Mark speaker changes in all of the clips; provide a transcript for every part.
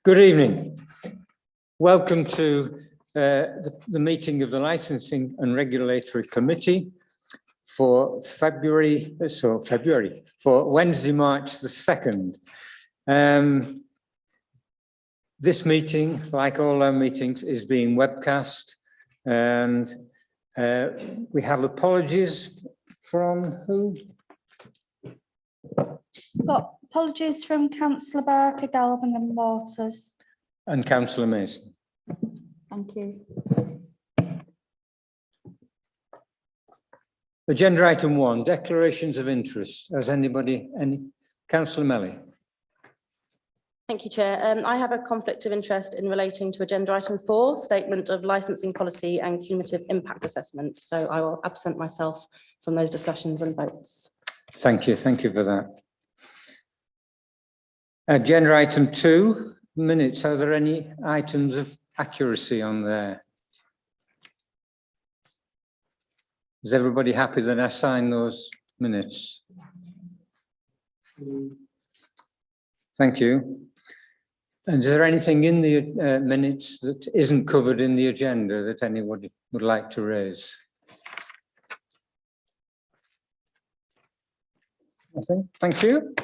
Speaker 1: Good evening. Welcome to the meeting of the Licensing and Regulatory Committee for for Wednesday, March the 2nd. This meeting, like all our meetings, is being webcast, and we have apologies from who?
Speaker 2: We've got apologies from Councillor Barker, Galvin and Waters.
Speaker 1: And Councillor Mason.
Speaker 2: Thank you.
Speaker 1: Agenda item 1, declarations of interest. Has anybody, Councillor Melly?
Speaker 3: Thank you, Chair. I have a conflict of interest in relating to agenda item 4, statement of licensing policy and cumulative impact assessment. So I will absent myself from those discussions and votes.
Speaker 1: Thank you for that. Agenda item 2, minutes. Are there any items of accuracy on there? Is everybody happy that I sign those minutes? Thank you. And is there anything in the minutes that isn't covered in the agenda that anybody would like to raise? Nothing. Thank you.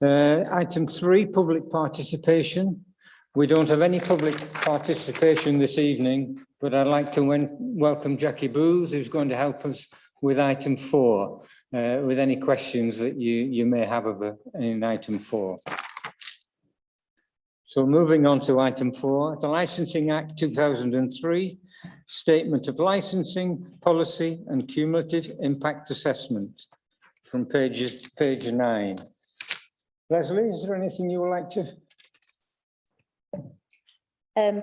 Speaker 1: Item 3, public participation. We don't have any public participation this evening, but I'd like to welcome Jackie Booth, who's going to help us with item 4, with any questions that you may have in item 4. So moving on to item 4, the Licensing Act 2003, Statement of Licensing, Policy and Cumulative Impact Assessment, from page 9. Leslie, is there anything you would like to?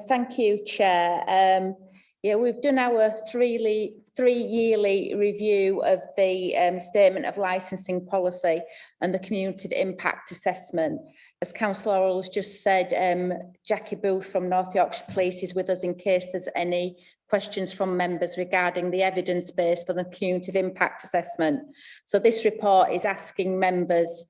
Speaker 4: Thank you, Chair. Yeah, we've done our three-yearly review of the Statement of Licensing Policy and the Cumulative Impact Assessment. As Councillor Orwell has just said, Jackie Booth from North Yorkshire Police is with us in case there's any questions from members regarding the evidence base for the Cumulative Impact Assessment. So this report is asking members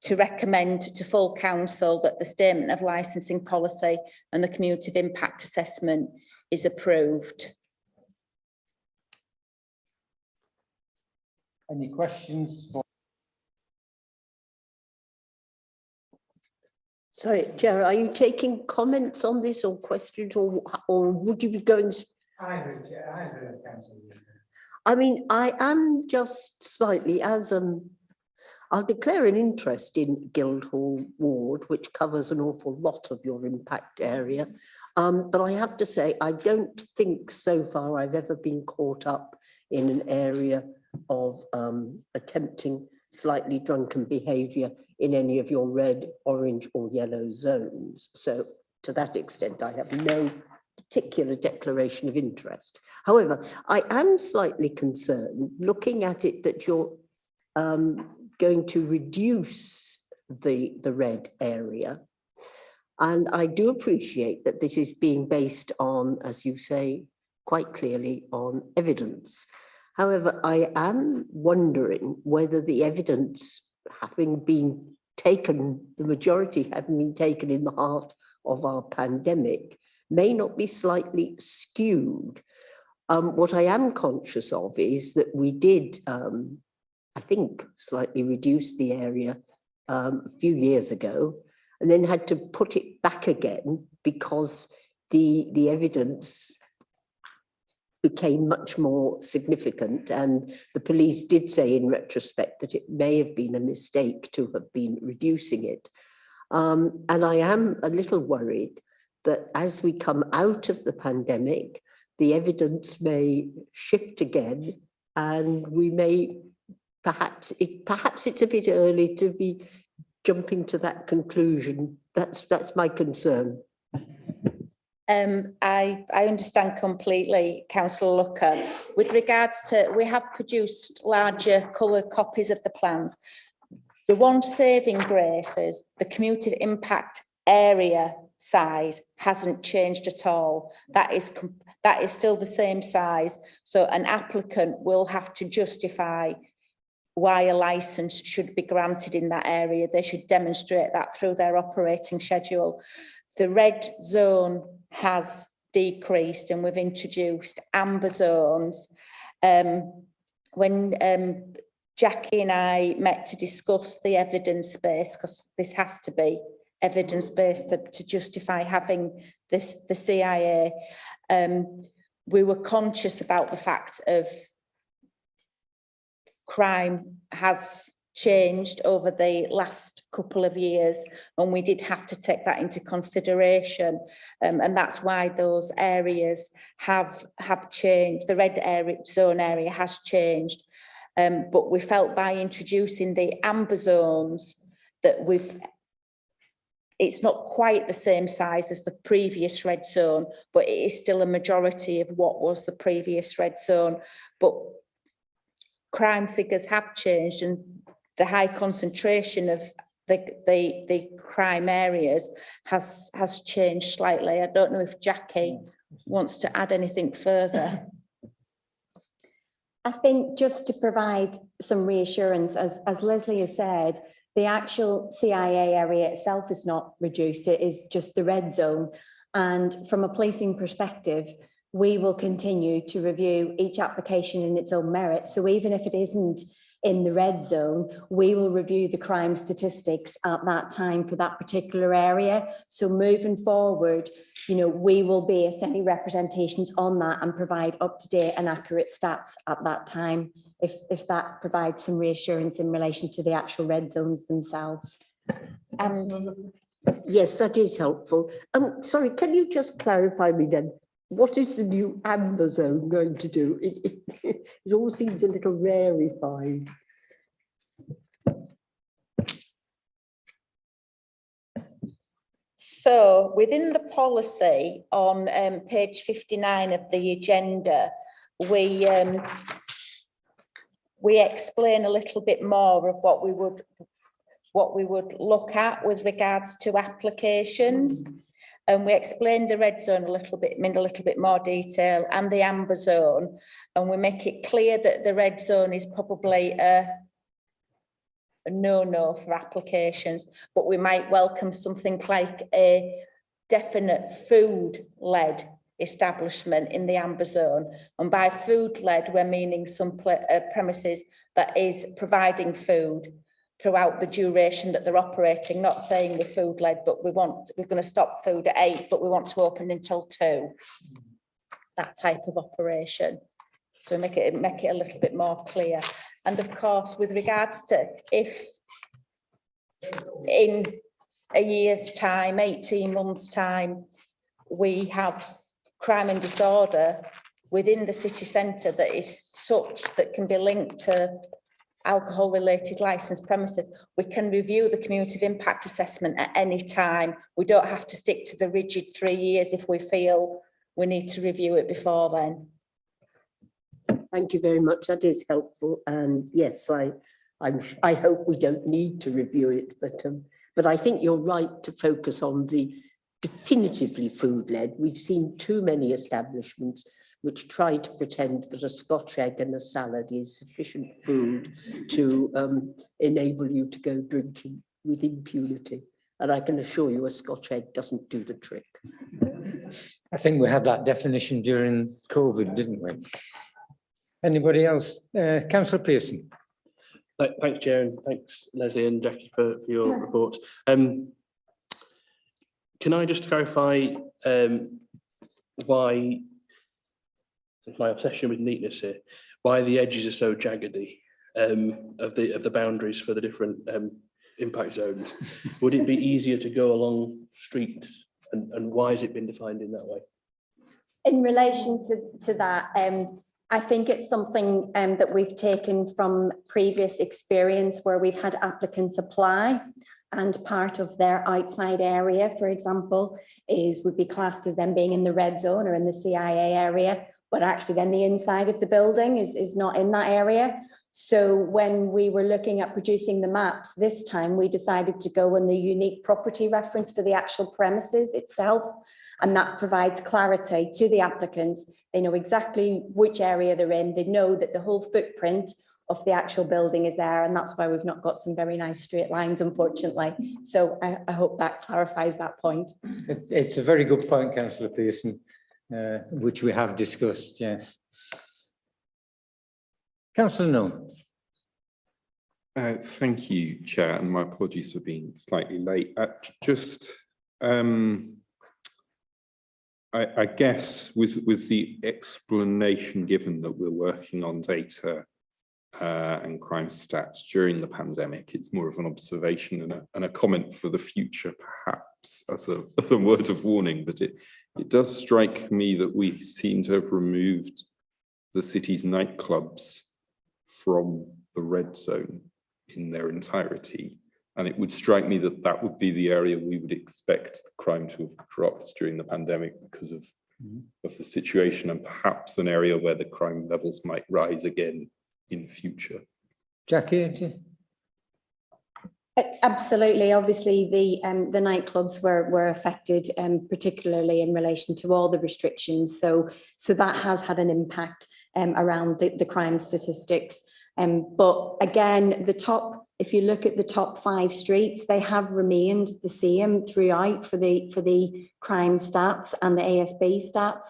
Speaker 4: to recommend to full council that the Statement of Licensing Policy and the Cumulative Impact Assessment is approved.
Speaker 1: Any questions?
Speaker 5: Sorry, Chair, are you taking comments on this or questions, or would you be going?
Speaker 1: Either, Councillor.
Speaker 5: I mean, I am just slightly, I'll declare an interest in Guildhall Ward, which covers an awful lot of your impact area. But I have to say, I don't think so far I've ever been caught up in an area of attempting slightly drunken behaviour in any of your red, orange or yellow zones. So to that extent, I have no particular declaration of interest. However, I am slightly concerned looking at it that you're going to reduce the red area. And I do appreciate that this is being based on, as you say, quite clearly on evidence. However, I am wondering whether the evidence having been taken, the majority having been taken in the heart of our pandemic, may not be slightly skewed. What I am conscious of is that we did, I think, slightly reduce the area a few years ago, and then had to put it back again because the evidence became much more significant, and the police did say in retrospect that it may have been a mistake to have been reducing it. And I am a little worried that as we come out of the pandemic, the evidence may shift again, and we may perhaps it's a bit early to be jumping to that conclusion. That's my concern.
Speaker 4: I understand completely, Councillor Looker. With regards to, we have produced larger coloured copies of the plans. The one saving grace is the cumulative impact area size hasn't changed at all. That is still the same size. So an applicant will have to justify why a licence should be granted in that area. They should demonstrate that through their operating schedule. The red zone has decreased and we've introduced amber zones. When Jackie and I met to discuss the evidence base, because this has to be evidence-based to justify having this, the CIA, we were conscious about the fact of crime has changed over the last couple of years, and we did have to take that into consideration, and that's why those areas have changed. The red area zone area has changed, but we felt by introducing the amber zones that it's not quite the same size as the previous red zone, but it is still a majority of what was the previous red zone. But crime figures have changed, and the high concentration of the crime areas has changed slightly. I don't know if Jackie wants to add anything further.
Speaker 6: I think just to provide some reassurance, as Leslie has said, the actual CIA area itself is not reduced, it is just the red zone. And from a policing perspective, we will continue to review each application in its own merit. So even if it isn't in the red zone, we will review the crime statistics at that time for that particular area. So moving forward, you know, we will base any representations on that and provide up-to-date and accurate stats at that time, if that provides some reassurance in relation to the actual red zones themselves.
Speaker 5: Yes, that is helpful. Sorry, can you just clarify me then? What is the new amber zone going to do? It all seems a little rarefied.
Speaker 4: So within the policy on page 59 of the agenda, we explain a little bit more of what we would look at with regards to applications. And we explained the red zone a little bit, in a little bit more detail, and the amber zone. And we make it clear that the red zone is probably a no-no for applications, but we might welcome something like a definite food-led establishment in the amber zone. And by food-led, we're meaning some premises that is providing food throughout the duration that they're operating, not saying we're food-led, but we're going to stop food at 8, but we want to open until 2. That type of operation. So make it a little bit more clear. And of course, with regards to if in a year's time, 18 months' time, we have crime and disorder within the city centre that is such that can be linked to alcohol-related licensed premises, we can review the cumulative impact assessment at any time. We don't have to stick to the rigid 3 years if we feel we need to review it before then.
Speaker 5: Thank you very much. That is helpful. And yes, I hope we don't need to review it, but I think you're right to focus on the definitively food-led. We've seen too many establishments which try to pretend that a Scotch egg and a salad is sufficient food to enable you to go drinking with impunity. And I can assure you a Scotch egg doesn't do the trick.
Speaker 1: I think we had that definition during COVID, didn't we? Anybody else? Councillor Pearson.
Speaker 7: Thanks, Chair, and thanks, Leslie and Jackie, for your reports. Can I just clarify why, my obsession with neatness here, why the edges are so jaggedy of the boundaries for the different impact zones? Would it be easier to go along streets, and why has it been defined in that way?
Speaker 6: In relation to that, I think it's something that we've taken from previous experience where we've had applicants apply and part of their outside area, for example, would be classed as them being in the red zone or in the CIA area, but actually then the inside of the building is not in that area. So when we were looking at producing the maps this time, we decided to go on the unique property reference for the actual premises itself. And that provides clarity to the applicants. They know exactly which area they're in. They know that the whole footprint of the actual building is there, and that's why we've not got some very nice straight lines, unfortunately. So I hope that clarifies that point.
Speaker 1: It's a very good point, Councillor Pearson, which we have discussed, yes. Councillor Nunn.
Speaker 8: Thank you, Chair, and my apologies for being slightly late. I guess with the explanation given that we're working on data and crime stats during the pandemic, it's more of an observation and a comment for the future, perhaps as a word of warning. But it does strike me that we seem to have removed the city's nightclubs from the red zone in their entirety. And it would strike me that that would be the area we would expect the crime to have dropped during the pandemic because of the situation, and perhaps an area where the crime levels might rise again in future.
Speaker 1: Jackie?
Speaker 6: Absolutely. Obviously, the nightclubs were affected, particularly in relation to all the restrictions. So that has had an impact around the crime statistics. But again, if you look at the top 5 streets, they have remained the same throughout for the crime stats and the ASB stats.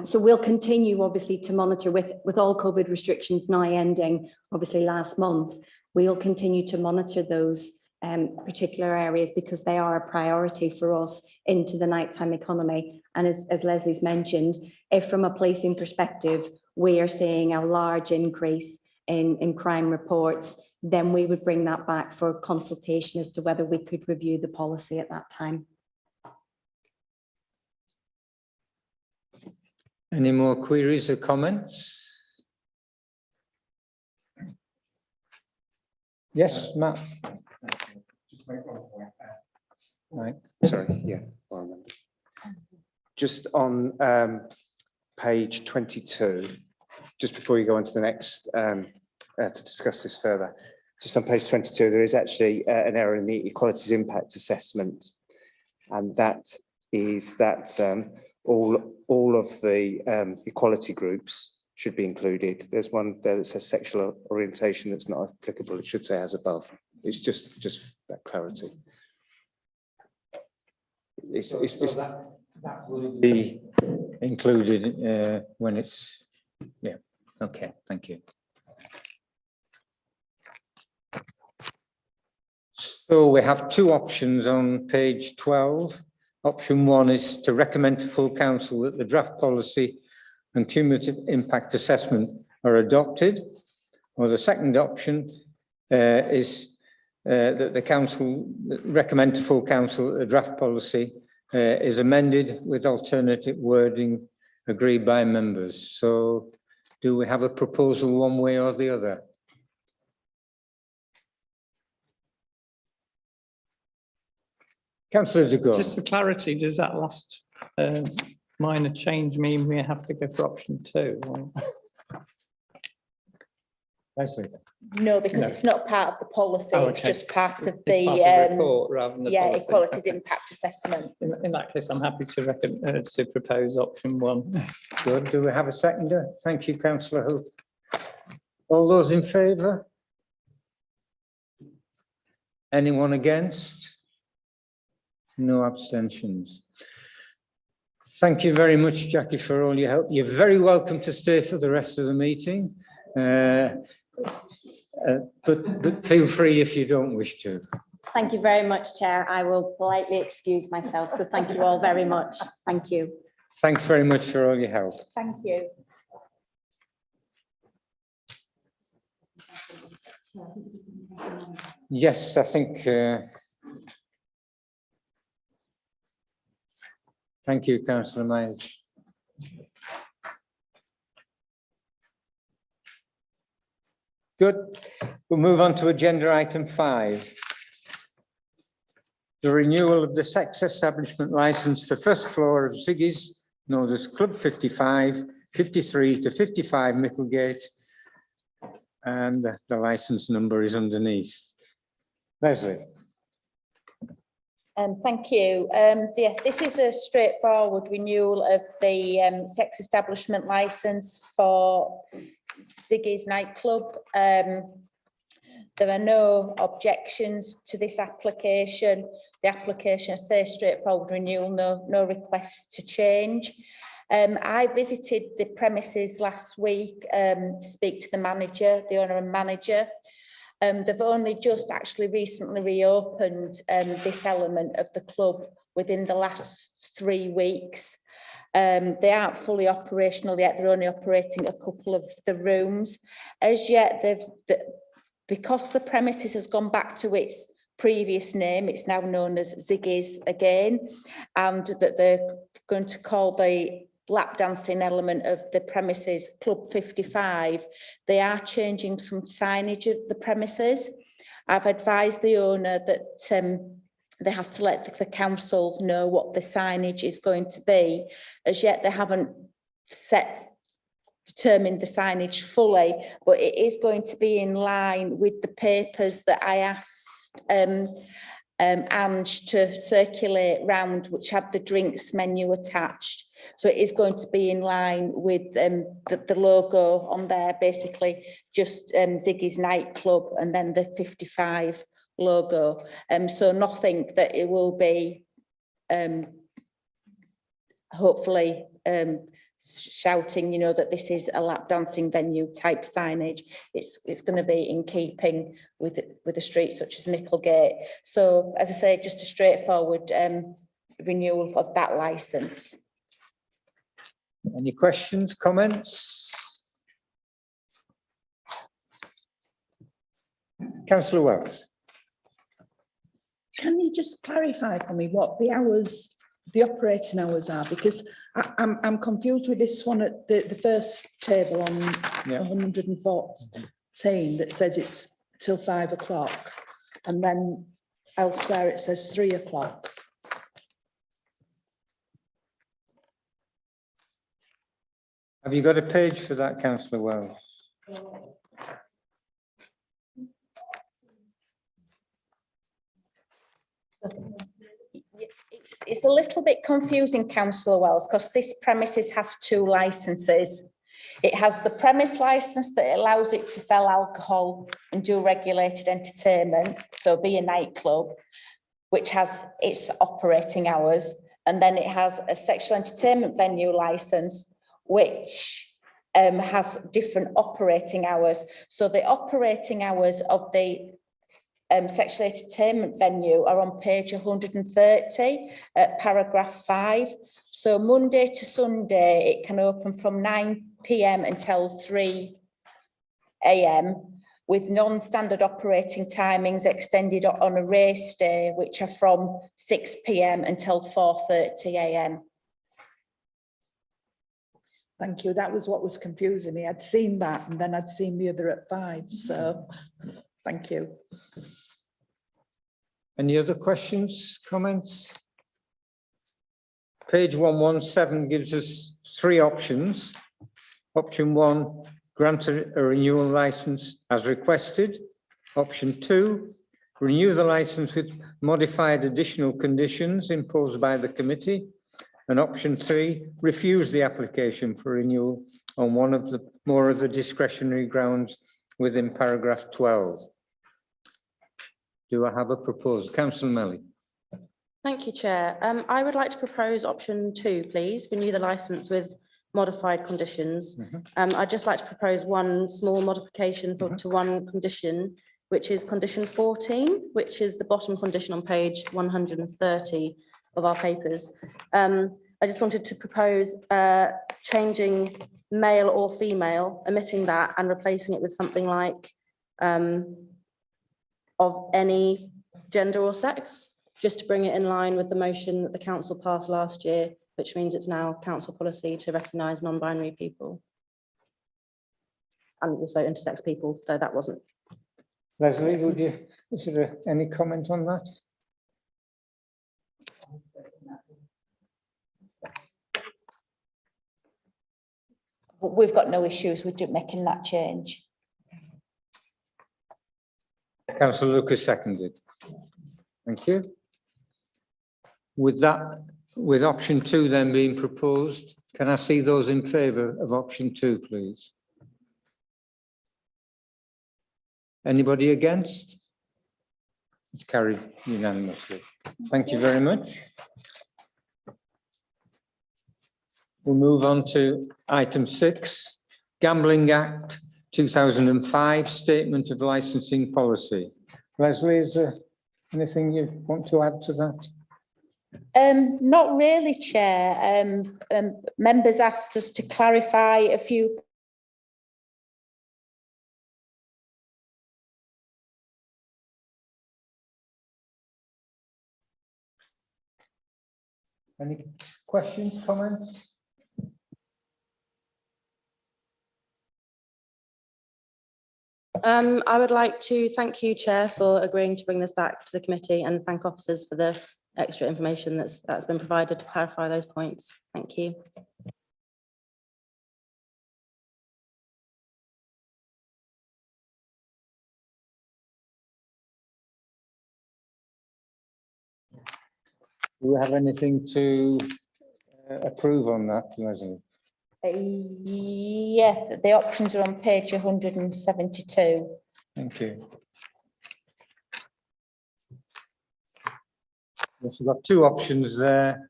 Speaker 6: So we'll continue obviously to monitor with all COVID restrictions now ending obviously last month. We'll continue to monitor those particular areas because they are a priority for us into the nighttime economy. And as Leslie's mentioned, if from a policing perspective, we are seeing a large increase in crime reports, then we would bring that back for consultation as to whether we could review the policy at that time.
Speaker 1: Any more queries or comments? Yes, Matt. Right.
Speaker 9: Sorry, yeah. Just on page 22, just before you go on to the next, to discuss this further, just on page 22, there is actually an error in the equalities impact assessment, and that is that all of the equality groups should be included. There's one there that says sexual orientation that's not applicable. It should say as above. It's just that clarity.
Speaker 1: That will be included when it's, yeah, okay, thank you. So we have 2 options on page 12. Option 1 is to recommend to full council that the draft policy and cumulative impact assessment are adopted, or the second option is that the council recommend to full council that the draft policy is amended with alternative wording agreed by members. So do we have a proposal one way or the other? Councillor de Gore.
Speaker 10: Just for clarity, does that last minor change mean we have to go for option 2? Or?
Speaker 1: Leslie.
Speaker 4: No, because it's not part of the policy.
Speaker 10: Oh,
Speaker 4: It's
Speaker 10: okay.
Speaker 4: just part of
Speaker 10: It's
Speaker 4: the
Speaker 10: part of the report rather than the policy.
Speaker 4: equalities
Speaker 10: Okay.
Speaker 4: impact assessment.
Speaker 10: In that case, I'm happy to propose option 1.
Speaker 1: Good. Do we have a seconder? Thank you, Councillor Hope. All those in favour? Anyone against? No abstentions. Thank you very much, Jackie, for all your help. You're very welcome to stay for the rest of the meeting, but feel free if you don't wish to.
Speaker 6: Thank you very much, Chair. I will politely excuse myself. So thank you all very much. Thank you.
Speaker 1: Thanks very much for all your help.
Speaker 6: Thank you.
Speaker 1: Yes, I think. Thank you, Councillor Myers. Good. We'll move on to agenda item 5. The renewal of the sex establishment licence for first floor of Ziggy's, known as Club 55, 53 to 55 Micklegate, and the licence number is underneath. Leslie.
Speaker 4: Thank you. This is a straightforward renewal of the sex establishment licence for Ziggy's nightclub. There are no objections to this application. The application is say straightforward renewal, no requests to change. I visited the premises last week to speak to the manager, the owner and manager. They've only just actually recently reopened this element of the club within the last 3 weeks. They aren't fully operational yet. They're only operating a couple of the rooms. As yet, because the premises has gone back to its previous name, it's now known as Ziggy's again, and that they're going to call the lap dancing element of the premises Club 55. They are changing some signage of the premises. I've advised the owner that they have to let the council know what the signage is going to be. As yet, they haven't determined the signage fully, but it is going to be in line with the papers that I asked Ange to circulate round, which had the drinks menu attached. So it is going to be in line with the logo on there, basically just Ziggy's nightclub and then the 55 logo. So nothing that it will be hopefully shouting, you know, that this is a lap dancing venue type signage. It's going to be in keeping with a street such as Micklegate. So as I say, just a straightforward renewal of that licence.
Speaker 1: Any questions, comments? Councillor Wells.
Speaker 11: Can you just clarify for me what the hours, the operating hours are? Because I'm confused with this one at the first table on 114 that says it's till 5 o'clock, and then elsewhere it says 3 o'clock.
Speaker 1: Have you got a page for that, Councillor Wells?
Speaker 4: It's a little bit confusing, Councillor Wells, because this premises has 2 licenses. It has the premise license that allows it to sell alcohol and do regulated entertainment, so be a nightclub, which has its operating hours. And then it has a sexual entertainment venue license, which has different operating hours. So the operating hours of the sexual entertainment venue are on page 130 at paragraph 5. So Monday to Sunday, it can open from 9 p.m. until 3 a.m. with non-standard operating timings extended on a race day, which are from 6 p.m. until 4:30 a.m.
Speaker 11: Thank you. That was what was confusing me. I'd seen that and then I'd seen the other at 5. So thank you.
Speaker 1: Any other questions, comments? Page 117 gives us 3 options. Option 1, grant a renewal licence as requested. Option 2, renew the licence with modified additional conditions imposed by the committee. And option 3, refuse the application for renewal on one of the more of the discretionary grounds within paragraph 12. Do I have a proposal? Councillor Melly.
Speaker 3: Thank you, Chair. I would like to propose option 2, please, renew the licence with modified conditions. I'd just like to propose one small modification to one condition, which is condition 14, which is the bottom condition on page 130 of our papers. I just wanted to propose changing male or female, omitting that and replacing it with something like of any gender or sex, just to bring it in line with the motion that the council passed last year, which means it's now council policy to recognise non-binary people and also intersex people, though that wasn't.
Speaker 1: Leslie, is there any comment on that?
Speaker 4: We've got no issues with making that change.
Speaker 1: Councillor Lucas seconded. Thank you. With that, with option 2 then being proposed, can I see those in favour of option 2, please? Anybody against? It's carried unanimously. Thank you very much. We'll move on to item 6, Gambling Act 2005 Statement of Licensing Policy. Leslie, is there anything you want to add to that?
Speaker 4: Not really, Chair. Members asked us to clarify a few.
Speaker 1: Any questions, comments?
Speaker 3: I would like to thank you, Chair, for agreeing to bring this back to the committee, and thank officers for the extra information that's been provided to clarify those points. Thank you.
Speaker 1: Do we have anything to approve on that, Leslie?
Speaker 4: Yeah, the options are on page 172.
Speaker 1: Thank you. Yes, we've got two options there.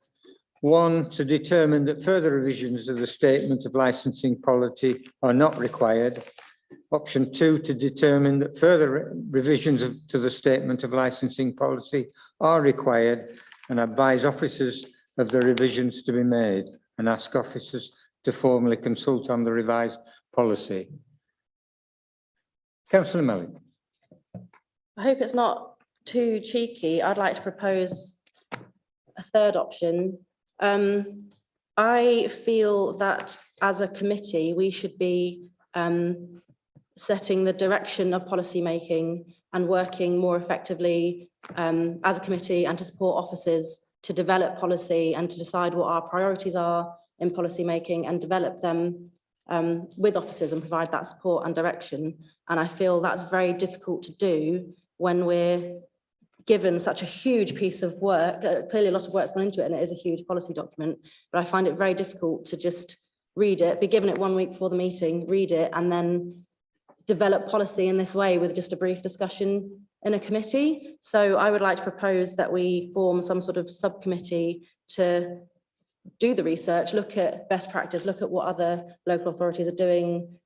Speaker 1: One, to determine that further revisions of the statement of licensing policy are not required. Option 2, to determine that further revisions to the statement of licensing policy are required, and advise officers of the revisions to be made, and ask officers to formally consult on the revised policy. Councillor Melly.
Speaker 3: I hope it's not too cheeky. I'd like to propose a third option. I feel that as a committee, we should be setting the direction of policy making and working more effectively as a committee, and to support officers to develop policy and to decide what our priorities are in policy making, and develop them with officers and provide that support and direction. And I feel that's very difficult to do when we're given such a huge piece of work. Clearly a lot of work's gone into it, and it is a huge policy document, but I find it very difficult to just read it, be given it 1 week before the meeting, read it, and then develop policy in this way with just a brief discussion in a committee. So I would like to propose that we form some sort of subcommittee to do the research, look at best practice, look at what other local authorities are doing,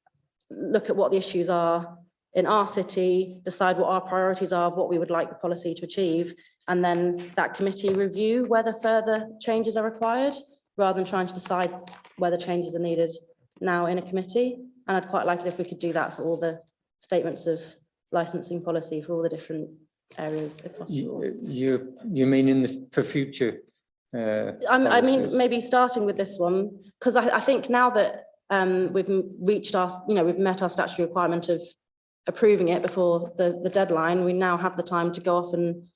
Speaker 3: look at what the issues are in our city, decide what our priorities are of what we would like the policy to achieve, and then that committee review whether further changes are required, rather than trying to decide whether changes are needed now in a committee. And I'd quite like it if we could do that for all the statements of licensing policy for all the different areas, if possible.
Speaker 1: You mean for future?
Speaker 3: I mean, maybe starting with this one, because I think now that we've reached our, we've met our statutory requirement of approving it before the deadline, we now have the time to go off and,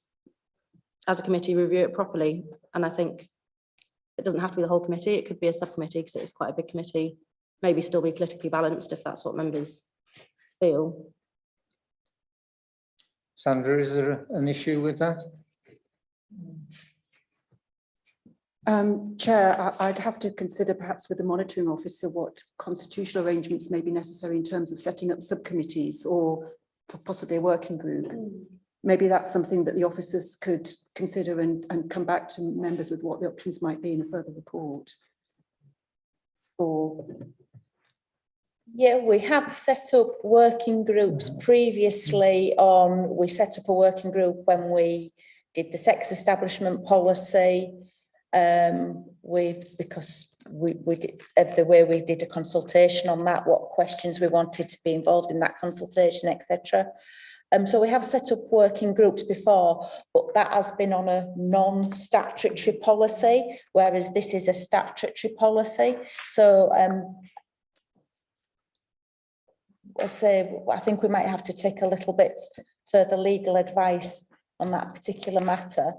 Speaker 3: as a committee, review it properly. And I think it doesn't have to be the whole committee, it could be a subcommittee, because it's quite a big committee, maybe still be politically balanced if that's what members feel.
Speaker 1: Sandra, is there an issue with that?
Speaker 12: Chair, I'd have to consider perhaps with the monitoring officer what constitutional arrangements may be necessary in terms of setting up subcommittees or possibly a working group. Maybe that's something that the officers could consider and come back to members with what the options might be in a further report. Or
Speaker 4: yeah, we have set up working groups previously on, we set up a working group when we did the sex establishment policy, because we did, of the way we did a consultation on that, what questions we wanted to be involved in that consultation, etc. So we have set up working groups before, but that has been on a non-statutory policy, whereas this is a statutory policy. So I think we might have to take a little bit further legal advice on that particular matter.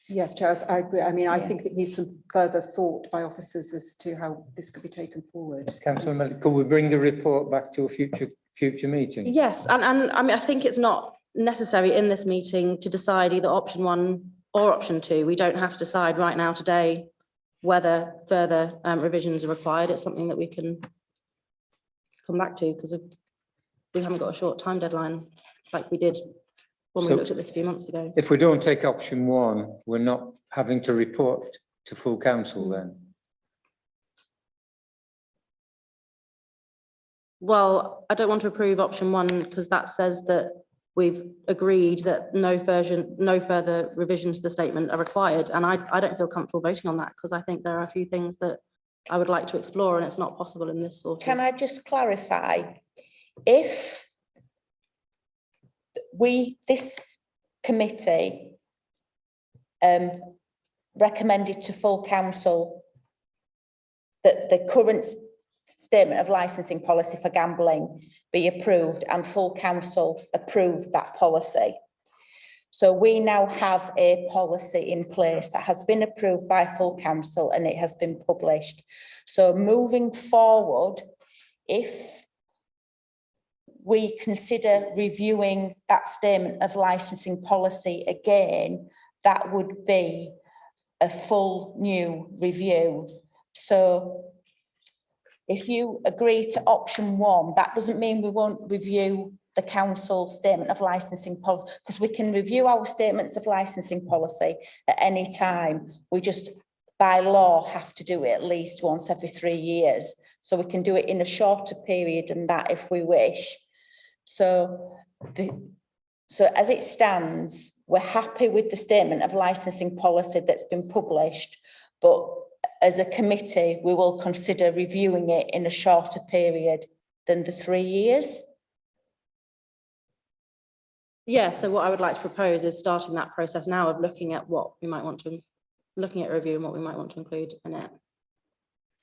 Speaker 12: yes, Chair, I agree. I mean, I think it needs some further thought by officers as to how this could be taken forward.
Speaker 1: Councillor Melly, could we bring the report back to a future meeting?
Speaker 3: Yes, and I mean, I think it's not necessary in this meeting to decide either option 1 or option 2. We don't have to decide right now today whether further revisions are required. It's something that we can come back to, because we haven't got a short time deadline like we did when we
Speaker 1: So-
Speaker 3: looked at this a few months ago.
Speaker 1: If we don't take option one, we're not having to report to full council then?
Speaker 3: Well, I don't want to approve option one because that says that we've agreed that no further revisions to the statement are required. And I don't feel comfortable voting on that because I think there are a few things that I would like to explore and it's not possible in this sort of.
Speaker 4: Can I just clarify? If this committee recommended to full council that the current statement of licensing policy for gambling be approved and full council approved that policy. So we now have a policy in place that has been approved by full council and it has been published. So moving forward, if we consider reviewing that statement of licensing policy again, that would be a full new review. So if you agree to option one, that doesn't mean we won't review the council statement of licensing policy, because we can review our statements of licensing policy at any time. We just, by law, have to do it at least once every 3 years. So we can do it in a shorter period than that if we wish. So as it stands, we're happy with the statement of licensing policy that's been published, but as a committee, we will consider reviewing it in a shorter period than the 3 years.
Speaker 3: Yeah, so what I would like to propose is starting that process now of looking at what we might want to, looking at a review and what we might want to include in it.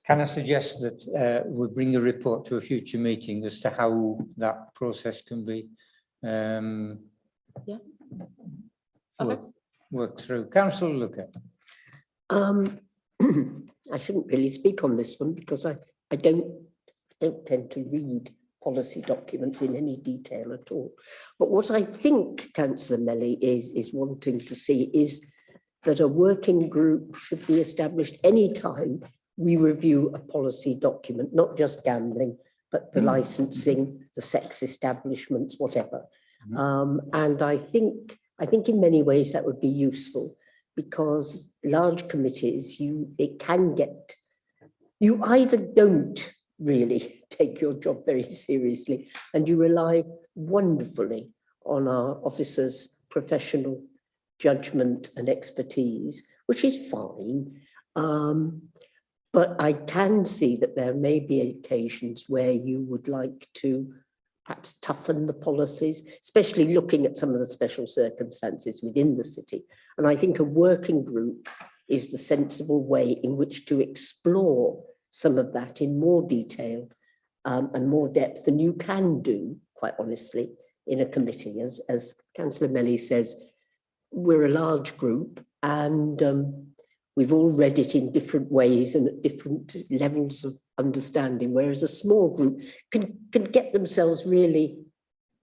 Speaker 1: Can I suggest that we bring a report to a future meeting as to how that process can be
Speaker 3: Yeah. Okay.
Speaker 1: worked through? Councillor Luca.
Speaker 5: I shouldn't really speak on this one because I don't tend to read policy documents in any detail at all. But what I think Councillor Melly is wanting to see is that a working group should be established anytime we review a policy document, not just gambling, but the licensing, the sex establishments, whatever. And I think in many ways that would be useful, because large committees, you either don't really take your job very seriously and you rely wonderfully on our officers' professional judgment and expertise, which is fine. But I can see that there may be occasions where you would like to perhaps toughen the policies, especially looking at some of the special circumstances within the city. And I think a working group is the sensible way in which to explore some of that in more detail and more depth than you can do, quite honestly, in a committee. As Councillor Melly says, we're a large group and we've all read it in different ways and at different levels of understanding, whereas a small group can get themselves really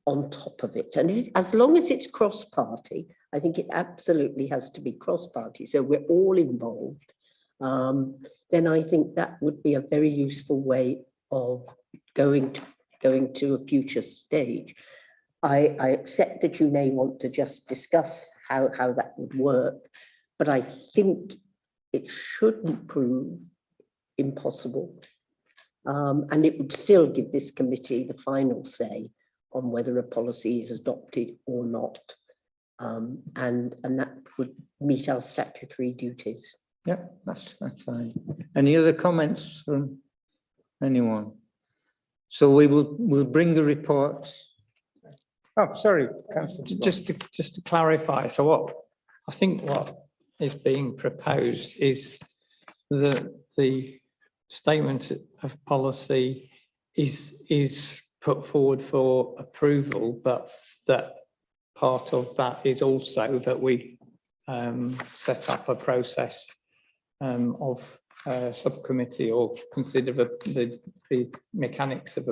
Speaker 5: on top of it. And as long as it's cross-party, I think it absolutely has to be cross-party, so we're all involved, then I think that would be a very useful way of going to a future stage. I accept that you may want to just discuss how that would work, but I think it shouldn't prove impossible. And it would still give this committee the final say on whether a policy is adopted or not. And that would meet our statutory duties.
Speaker 1: Yeah, that's fine. Any other comments from anyone? So we'll bring the report. Oh, sorry, Councillor.
Speaker 10: Just to clarify, so what is being proposed is that the statement of policy is put forward for approval, but that part of that is also that we set up a process of subcommittee, or consider the mechanics of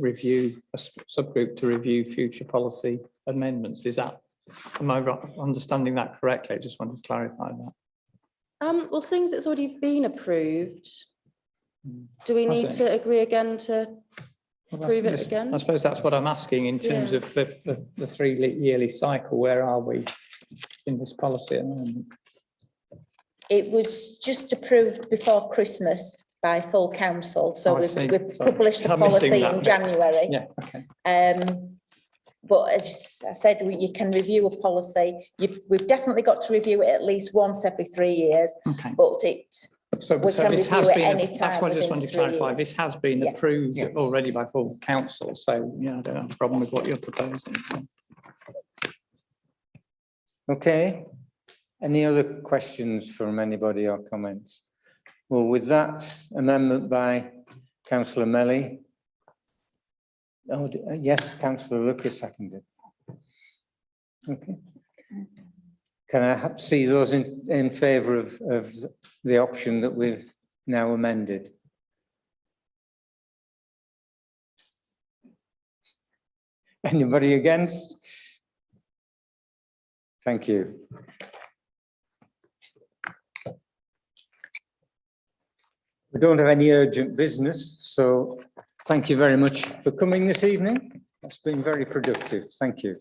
Speaker 10: review, a subgroup to review future policy amendments. Am I understanding that correctly? I just wanted to clarify that.
Speaker 3: Well, since it's already been approved, do we need to agree again to
Speaker 10: Well, that's
Speaker 3: approve it
Speaker 10: just-
Speaker 3: again?
Speaker 10: I suppose that's what I'm asking in terms
Speaker 3: Yeah.
Speaker 10: of the three-yearly cycle. Where are we in this policy at the moment?
Speaker 4: It was just approved before Christmas by full council, so
Speaker 10: Oh, I see.
Speaker 4: we've
Speaker 10: Sorry.
Speaker 4: published the
Speaker 10: I'm missing
Speaker 4: policy
Speaker 10: that
Speaker 4: in
Speaker 10: bit.
Speaker 4: January.
Speaker 10: Yeah, okay.
Speaker 4: But as I said, you can review a policy. We've definitely got to review it at least once every 3 years,
Speaker 10: Okay.
Speaker 4: but
Speaker 10: So
Speaker 4: we can
Speaker 10: this has
Speaker 4: review it
Speaker 10: been,
Speaker 4: any
Speaker 10: that's
Speaker 4: time
Speaker 10: what I just
Speaker 4: within
Speaker 10: wanted to
Speaker 4: 3
Speaker 10: clarify.
Speaker 4: years.
Speaker 10: This has been
Speaker 4: Yeah.
Speaker 10: approved
Speaker 9: Yeah.
Speaker 10: already by full council. So, yeah, I don't have a problem with what you're proposing.
Speaker 1: Okay. Any other questions from anybody or comments? Well, with that amendment by councillor Melly. Oh, yes, councillor Lucas seconded. Okay. Can I see those in favour of the option that we've now amended? Anybody against? Thank you. We don't have any urgent business, so thank you very much for coming this evening. It's been very productive. Thank you.